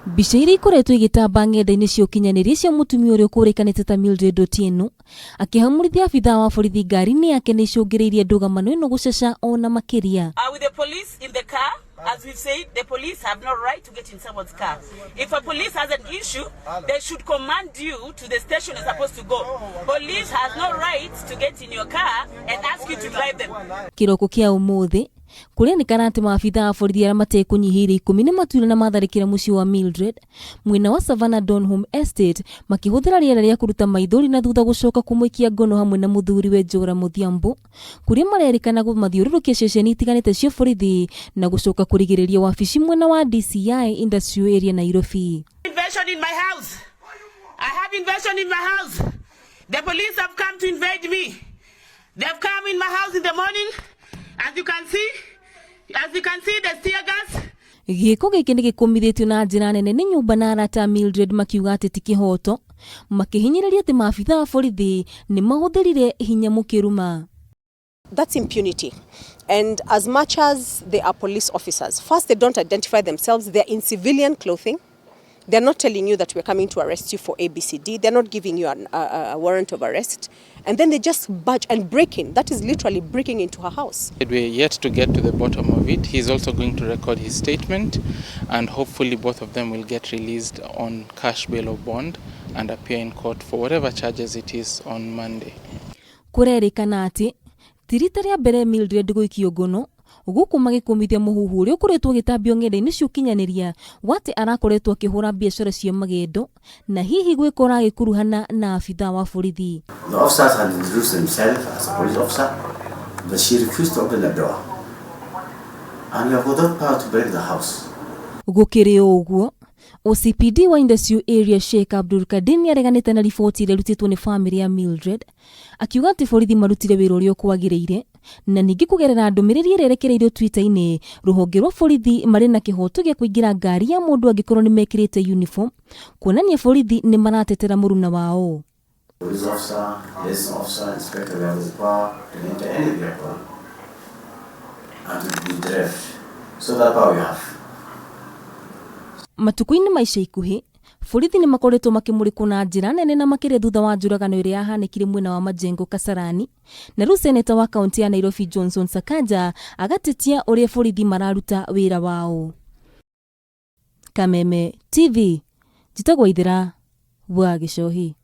Mbica iria ikoretwo igitamba ng'enda-inĩ cia ũkinyanĩria cia mũtumia ũrĩa ũkũrĩkanĩte ta Mildred Otieno akĩhamũrithia abithaa wa borithi ngari-inĩ yake nĩ icũngĩrĩirie ndũgamano ĩno gũceca ona makĩria. With the police in the car, as we've said, the police have no right to get in someone's car. If a police has an issue, they should command you to the station you're supposed to go. Police has no right to get in your car and ask you to drive them. Kiroko kia umuthi kuonekana atĩ maabithaa a borithi arĩa matekũnyihĩire 10 nĩ matuire na matharĩkĩra mũciĩ wa Mildred mwena wa Savannah Donholm Estate makĩhũthĩra rĩera rĩa kũruta maithori na thutha gũcoka kũmũikia ngono hamwe na mũthuriwe Njora Mũthiambo kũrĩa marerĩkana mathiũrũrũkia ceceni itiganĩte cia borithi na gũcoka kũrigĩrĩria wabici mwena wa DCI Industrial Area Nairobi. Invasion in my house. I have invasion in my house. The police have come to invade me. They've come in my house in the morning. As you can see the tear gas. Gĩko gĩkĩ nĩ gĩkũmithĩtio na njĩra nene nĩ nyũmba na arata Mildred makiuga atĩ ti kĩhoto makĩhinyĩrĩria atĩ maabithaa a borithi nĩ mahũthĩrire hinya mũkĩruma. That's impunity. And as much as they are police officers, first they don't identify themselves, they're in civilian clothing. They're not telling you that we're coming to arrest you for ABCD. They're not giving you a warrant of arrest. And then they just budge and break in. That is literally breaking into her house. We're yet to get to the bottom of it. He's also going to record his statement and hopefully both of them will get released on cash bail or bond and appear in court for whatever charges it is on Monday. Kurerĩkana atĩ tirita rĩa mbere Mildred gũikio ngono gũkũ magĩkũmithia mũhuhu ũrĩa ũkoretwo ũgĩtambio ng'enda-inĩ cia ũkinyanĩria wate arakoretwo akĩhũra biacara cia magendo na hihi gwĩkora agĩkuruhana na abithaa wa borithi. The officers had introduced themselves as a police officer, but she refused to open the door. And you have got power to break the house. Gũkĩrĩ ũguo OCPD wa Industrial Area Sheikh Abdul Kadir nĩareganĩte na riboti ĩrĩa ĩrutĩtwo nĩ famĩlĩ ya Mildred akiuga atĩ borithi marutire wĩra ũrĩa kwagĩrĩire na ningĩ kũgerera ndũmĩrĩri ĩrĩa ĩrekereirio Twitter-inĩ rũhonge rwa borithi marĩ na kĩhoto gĩa kũingĩra ngari ya mũndũ angĩkorwo nĩ mekĩrĩte uniform kuonania borithi nĩ maratetera mũruna wao. Police officer, yes officer, inspector, we have the power to enter any vehicle and to be driven. So that power we have. Matuku-inĩ ma ica ikuhĩ borithi nĩ makoretwo makĩmũrĩkwo na njĩra nene na makĩria thutha wa njũragano ĩrĩa yahanĩkire mwena wa Majengo Kasarani na rĩu seneta wa kaunti ya Nairobi Johnson Sakaja agatetia ũrĩa borithi mararuta wĩra wao. Kameme TV, Njĩtagwo Ithera wa Gĩcohi.